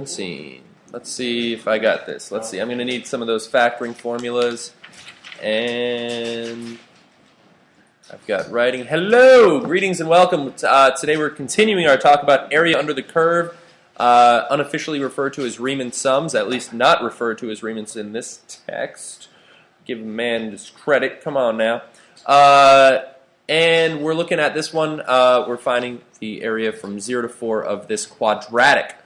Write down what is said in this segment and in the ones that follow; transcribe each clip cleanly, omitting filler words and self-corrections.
Scene. Let's see if I got this. Let's see. I'm going to need some of those factoring formulas. And I've got writing. Hello! Greetings and welcome. Today we're continuing our talk about area under the curve, unofficially referred to as Riemann sums, at least not referred to as Riemanns in this text. Give a man his credit. Come on now. And we're looking at this one. We're finding the area from 0 to 4 of this quadratic.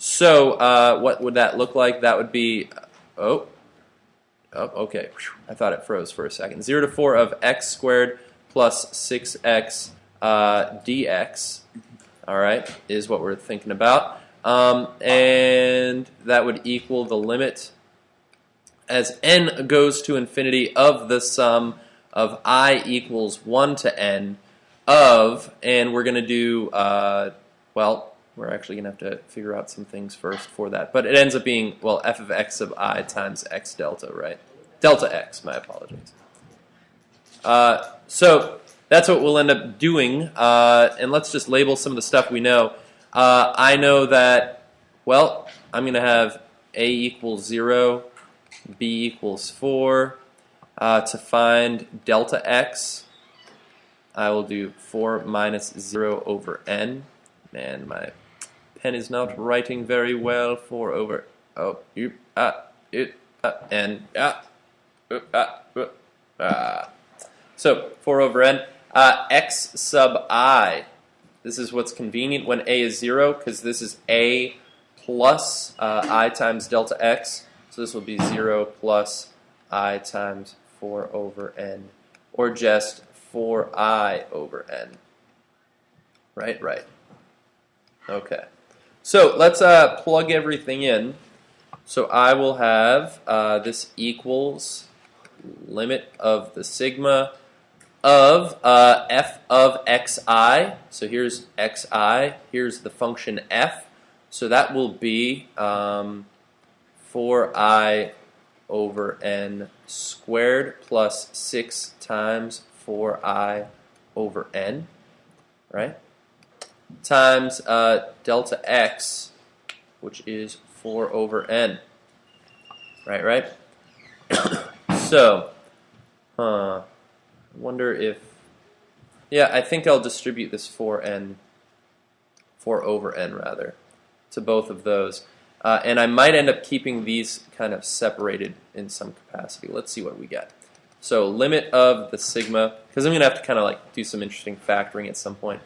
So what would that look like? That would be, okay. I thought it froze for a second. 0 to 4 of x squared plus 6x dx, all right, is what we're thinking about. And that would equal the limit as n goes to infinity of the sum of I equals 1 to n of, and we're going to do, well, we're actually going to have to figure out some things first for that. But it ends up being, well, f of x sub I times x delta, right? Delta x, my apologies. So that's what we'll end up doing. And let's just label some of the stuff we know. I know that, well, I'm going to have a equals 0, b equals 4. To find delta x, I will do 4 minus 0 over n. Man, my pen is not writing very well. 4 over n. So 4 over n. X sub I. This is what's convenient when a is 0, because this is a plus I times delta x. So this will be 0 plus I times 4 over n, or just 4i over n. Right? Okay. So let's plug everything in. So I will have this equals limit of the sigma of f of xi. So here's xi. Here's the function f. So that will be 4i over n squared plus 6 times 4i over n, right? Times delta x, which is 4 over n, right? So, I wonder if, yeah, I think I'll distribute this 4 over n rather, to both of those. And I might end up keeping these kind of separated in some capacity. Let's see what we get. So limit of the sigma, because I'm going to have to kind of like do some interesting factoring at some point.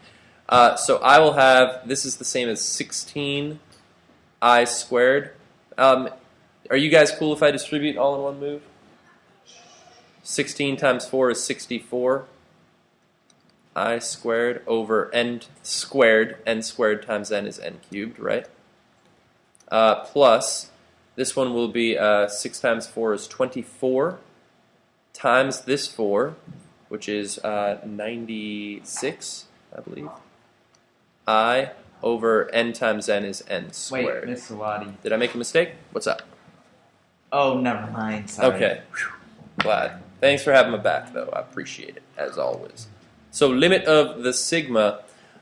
So I will have, this is the same as 16i squared. Are you guys cool if I distribute all in one move? 16 times 4 is 64. I squared over n squared times n is n cubed, right? Plus, this one will be 6 times 4 is 24, times this 4, which is 96, I believe. I over n times n is n squared. Wait, Mr. Lottie. Did I make a mistake? What's up? Oh, never mind. Sorry. Okay. Glad. Thanks for having me back, though. I appreciate it, as always. So limit of the sigma.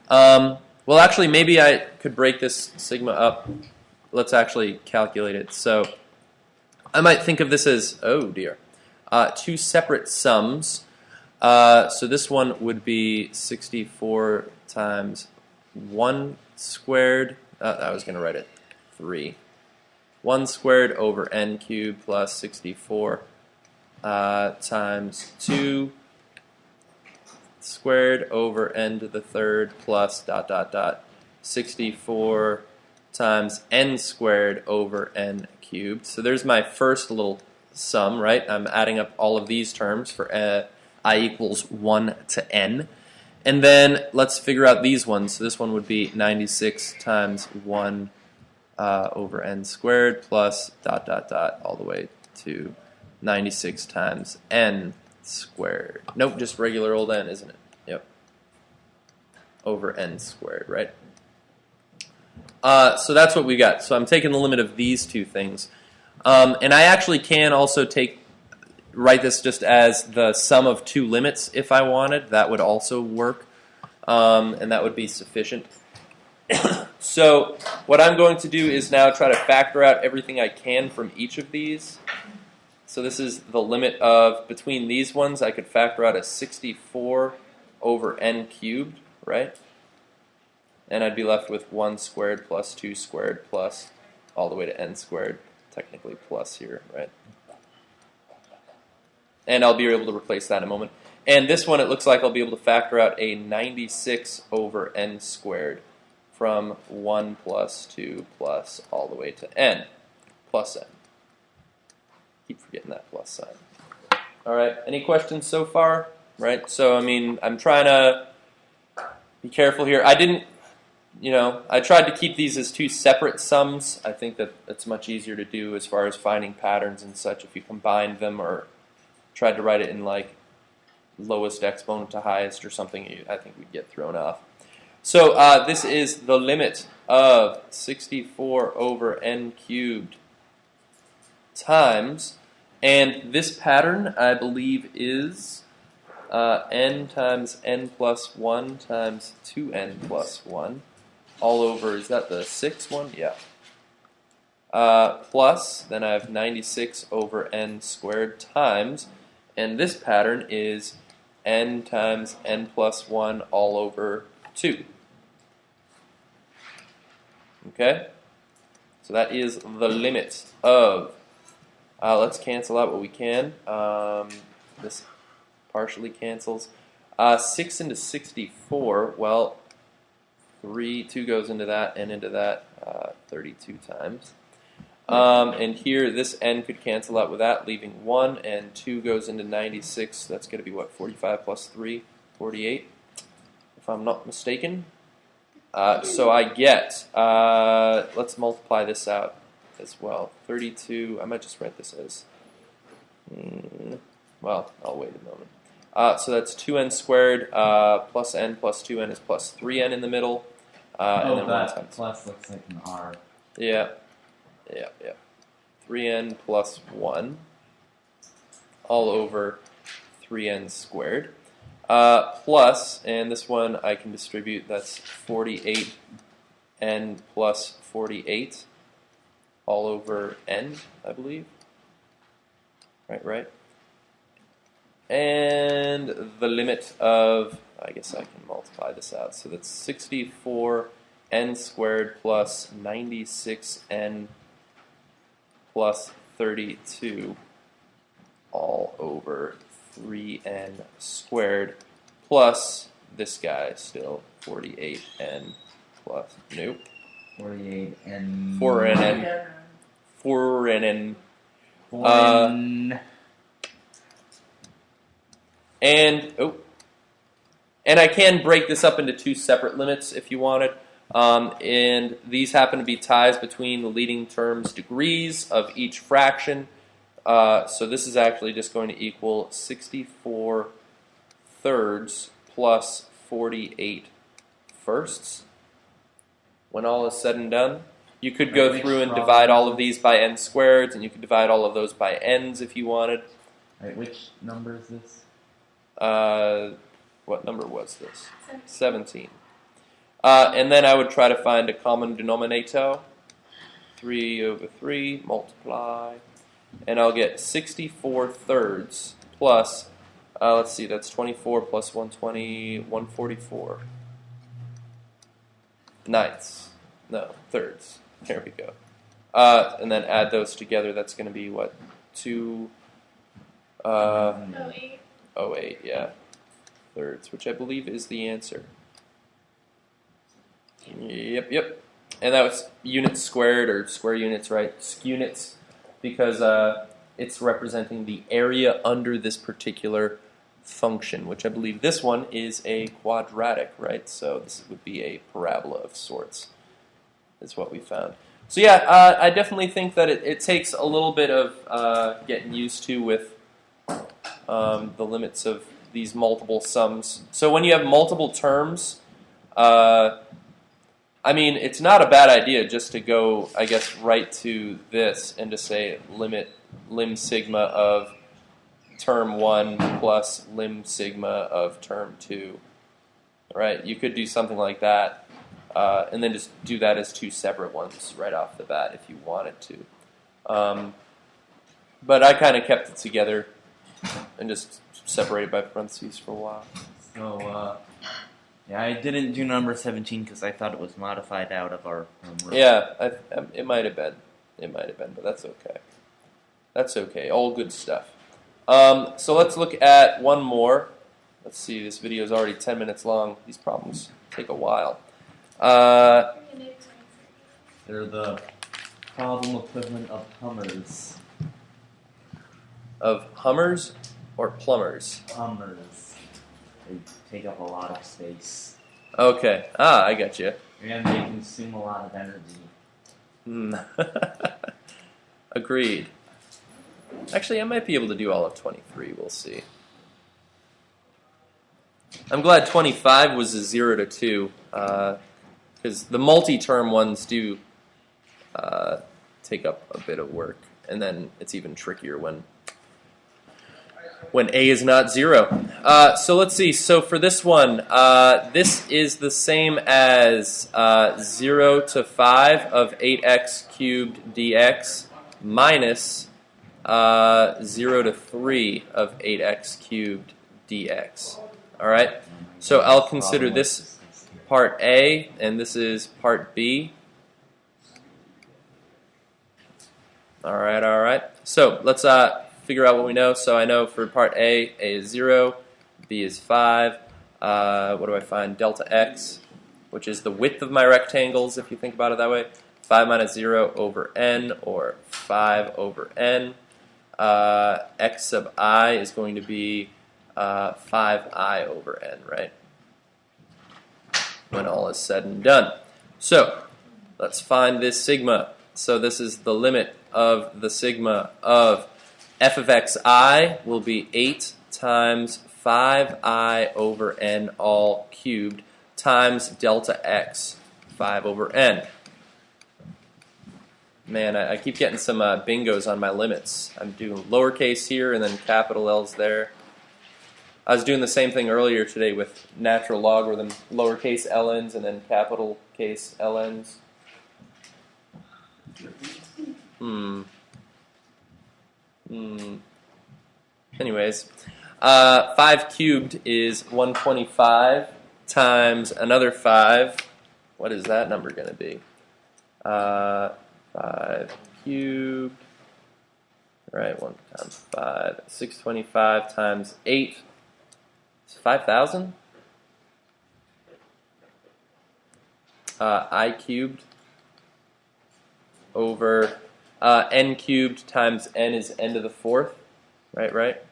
Well, actually, maybe I could break this sigma up. Let's actually calculate it. So I might think of this as, oh dear, 2 separate sums. So this one would be 64 times 1 squared. I was going to write it 3. 1 squared over n cubed plus 64 times 2 squared over n to the third plus ... 64 times n squared over n cubed. So there's my first little sum, right? I'm adding up all of these terms for I equals 1 to n. And then let's figure out these ones. So this one would be 96 times 1 over n squared plus ... all the way to 96 times n squared. Nope, just regular old n, isn't it? Yep. Over n squared, right? So that's what we got. So I'm taking the limit of these two things. And I actually can also write this just as the sum of 2 limits if I wanted. That would also work. And that would be sufficient. So what I'm going to do is now try to factor out everything I can from each of these. So this is the limit of, between these ones, I could factor out a 64 over n cubed, right? And I'd be left with 1 squared plus 2 squared plus all the way to n squared, technically plus here, right? And I'll be able to replace that in a moment. And this one, it looks like I'll be able to factor out a 96 over n squared from 1 plus 2 plus all the way to n plus n. Keep forgetting that plus sign. All right, any questions so far? Right, so I mean, I'm trying to be careful here. I didn't, I tried to keep these as two separate sums. I think that it's much easier to do as far as finding patterns and such if you combined them or tried to write it in like lowest exponent to highest or something. I think we'd get thrown off. So this is the limit of 64 over n cubed times, and this pattern I believe is n times n plus 1 times 2n plus 1 all over, is that the 6 one? Yeah. Plus, then I have 96 over n squared times, and this pattern is n times n plus 1 all over 2. Okay? So that is the limit of, let's cancel out what we can. This partially cancels. 6 into 64, well, 2 goes into that and into that 32 times. And here, this n could cancel out with that, leaving 1, and 2 goes into 96. That's going to be, what, 45 plus 3? 48, if I'm not mistaken. So I get, let's multiply this out as well. 32, I might just write this as, well, I'll wait a moment. So that's 2n squared plus n plus 2n is plus 3n in the middle. And then that plus looks like an R. Yeah. 3n plus 1 all over 3n squared. Plus, and this one I can distribute, that's 48n plus 48 all over n, I believe. Right. And the limit of, I guess I can multiply this out, so that's 64n squared plus 96n plus 32 all over 3n squared plus this guy still, 48n plus, nope. 48n. 4nn. 4nn. 4n. And I can break this up into two separate limits if you wanted. And these happen to be ties between the leading term's degrees of each fraction. So this is actually just going to equal 64 thirds plus 48 firsts. When all is said and done, you could go through and divide all of these by n squareds, and you could divide all of those by n's if you wanted. Right, which number is this? What number was this? 17. And then I would try to find a common denominator. 3 over 3, multiply. And I'll get 64 thirds plus, let's see, that's 24 plus 120, 144. Ninths. No, thirds. There we go. And then add those together. That's going to be, what, 2... 08. 08, yeah. Thirds, which I believe is the answer. Yep. And that was units squared, or square units, right? Skunits, because it's representing the area under this particular function, which I believe this one is a quadratic, right? So this would be a parabola of sorts, is what we found. So yeah, I definitely think that it takes a little bit of getting used to with the limits of these multiple sums. So when you have multiple terms, I mean, it's not a bad idea just to go, I guess, right to this and to say lim sigma of term 1 plus lim sigma of term 2. Right? You could do something like that. and then just do that as two separate ones right off the bat if you wanted to. But I kind of kept it together and just separated by parentheses for a while. So, yeah, I didn't do number 17 because I thought it was modified out of our homework. Yeah, it might have been. It might have been, but that's okay. That's okay. All good stuff. So let's look at one more. Let's see, this video is already 10 minutes long. These problems take a while. They're the problem equivalent of Hummers. Of Hummers or plumbers? Hummers. They take up a lot of space. Okay. I got you. And they consume a lot of energy. Agreed. Actually, I might be able to do all of 23. We'll see. I'm glad 25 was a 0 to 2, because the multi-term ones do take up a bit of work, and then it's even trickier when A is not 0. So let's see. So for this one, this is the same as 0 to 5 of 8x cubed dx minus 0 to 3 of 8x cubed dx. All right? So I'll consider this part A, and this is part B. All right. So let's figure out what we know. So I know for part A is 0, B is 5. What do I find? Delta x, which is the width of my rectangles, if you think about it that way. 5 minus 0 over n, or 5 over n. X sub I is going to be 5i over n, right? When all is said and done. So let's find this sigma. So this is the limit of the sigma of f of xi will be 8 times 5i over n all cubed times delta x, 5 over n. Man, I keep getting some bingos on my limits. I'm doing lowercase here and then capital L's there. I was doing the same thing earlier today with natural logarithm, lowercase ln's and then capital case ln's. Anyways, 5 cubed is 125 times another 5. What is that number going to be? 5 cubed. Right, 1 times 5. 625 times 8. It's 5,000. I cubed over n cubed times n is n to the 4th. Right.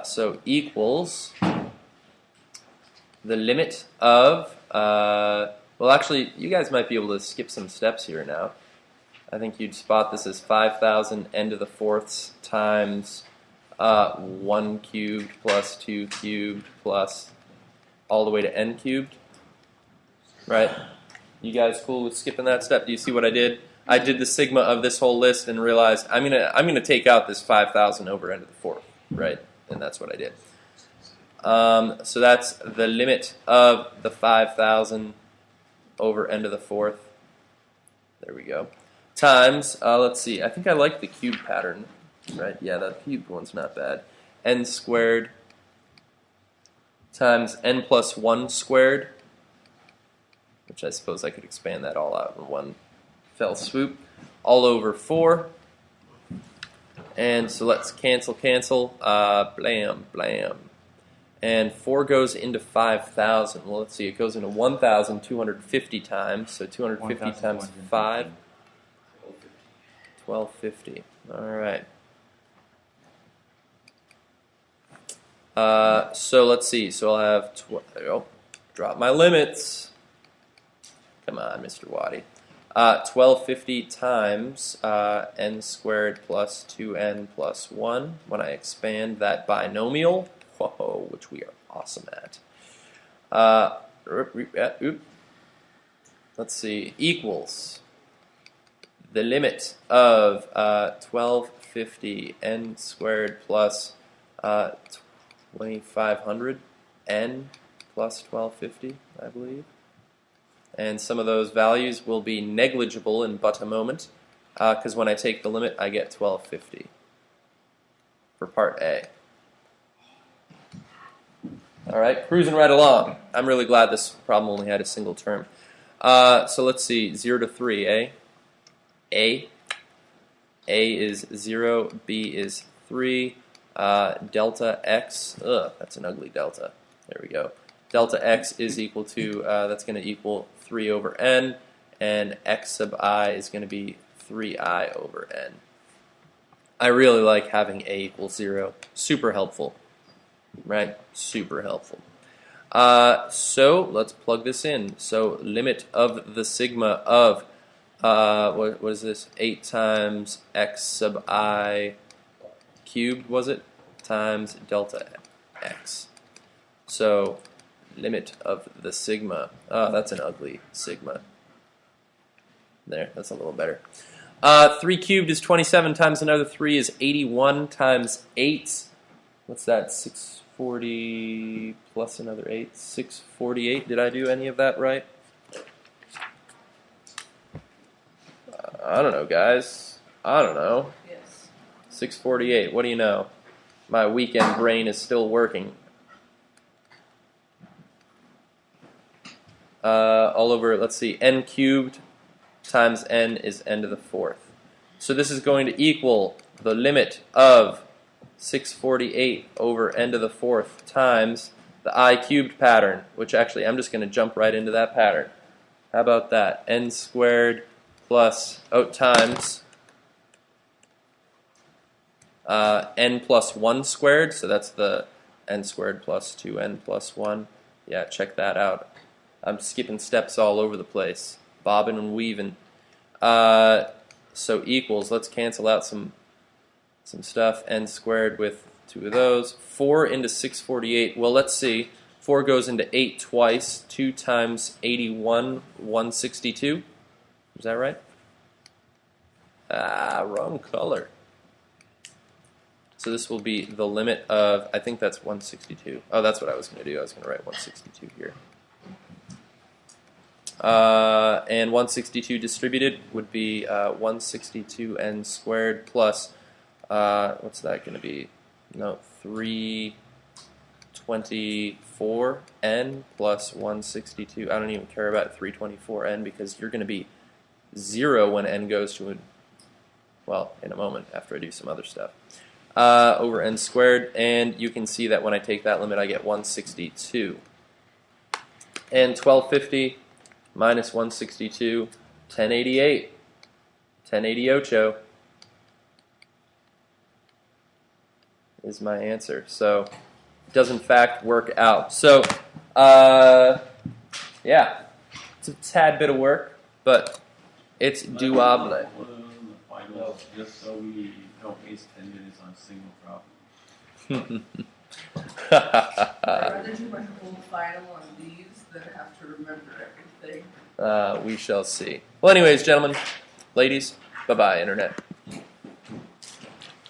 So equals the limit of, well, actually, you guys might be able to skip some steps here now. I think you'd spot this as 5,000 n to the 4ths times 1 cubed plus 2 cubed plus all the way to n cubed. Right? You guys cool with skipping that step? Do you see what I did? I did the sigma of this whole list and realized I'm gonna take out this 5,000 over n to the 4th, right? And that's what I did. So that's the limit of the 5,000 over n to the 4th. There we go. Times, let's see, I think I like the cube pattern, right? Yeah, the cube one's not bad. N squared times n plus 1 squared, which I suppose I could expand that all out in one fell swoop, all over 4. And so let's cancel. Blam. And 4 goes into 5,000. Well, let's see, it goes into 1,250 times. So 250 times 5. 1,250. All right. So let's see. So I'll have, drop my limits. Come on, Mr. Waddy. 1,250 times n squared plus 2n plus 1 when I expand that binomial, which we are awesome at. Let's see, equals the limit of 1,250 n squared plus 2,500 n plus 1,250. I believe. And some of those values will be negligible in but a moment, because when I take the limit, I get 1250 for part A. All right, cruising right along. I'm really glad this problem only had a single term. So let's see, 0 to 3, eh? A is 0, B is 3, delta x, that's an ugly delta. There we go. Delta x is equal to, that's going to equal 3 over n, and x sub I is going to be 3I over n. I really like having a equals 0. Super helpful, right? Super helpful. So let's plug this in. So limit of the sigma of, what is this? 8 times x sub I cubed, was it? Times delta x. So limit of the sigma. That's an ugly sigma. There, that's a little better. 3 cubed is 27 times another 3 is 81 times 8. What's that? 640 plus another 8. 648. Did I do any of that right? I don't know, guys. I don't know. Yes. 648. What do you know? My weekend brain is still working. All over, let's see, n cubed times n is n to the 4th. So this is going to equal the limit of 648 over n to the 4th times the I cubed pattern, which actually I'm just going to jump right into that pattern. How about that? N squared plus, times n plus 1 squared, so that's the n squared plus 2n plus 1. Yeah, check that out. I'm skipping steps all over the place, bobbing and weaving. So equals, let's cancel out some stuff, n squared with 2 of those. 4 into 648, well, let's see. 4 goes into 8 twice. 2 times 81, 162. Is that right? Wrong color. So this will be the limit of, I think that's 162. Oh, that's what I was going to do. I was going to write 162 here. And 162 distributed would be 162n squared plus, what's that going to be? No, 324n plus 162. I don't even care about 324n because you're going to be 0 when n goes to, well, in a moment after I do some other stuff. Over n squared, and you can see that when I take that limit I get 162. And 1250 minus 162, 1088. 1088 is my answer. So it does in fact work out. So yeah, it's a tad bit of work, but it's doable. Just so we don't waste 10 minutes on a single problem. I'd rather do my whole final on these than have to remember everything. We shall see. Well, anyways, gentlemen, ladies, bye-bye, Internet.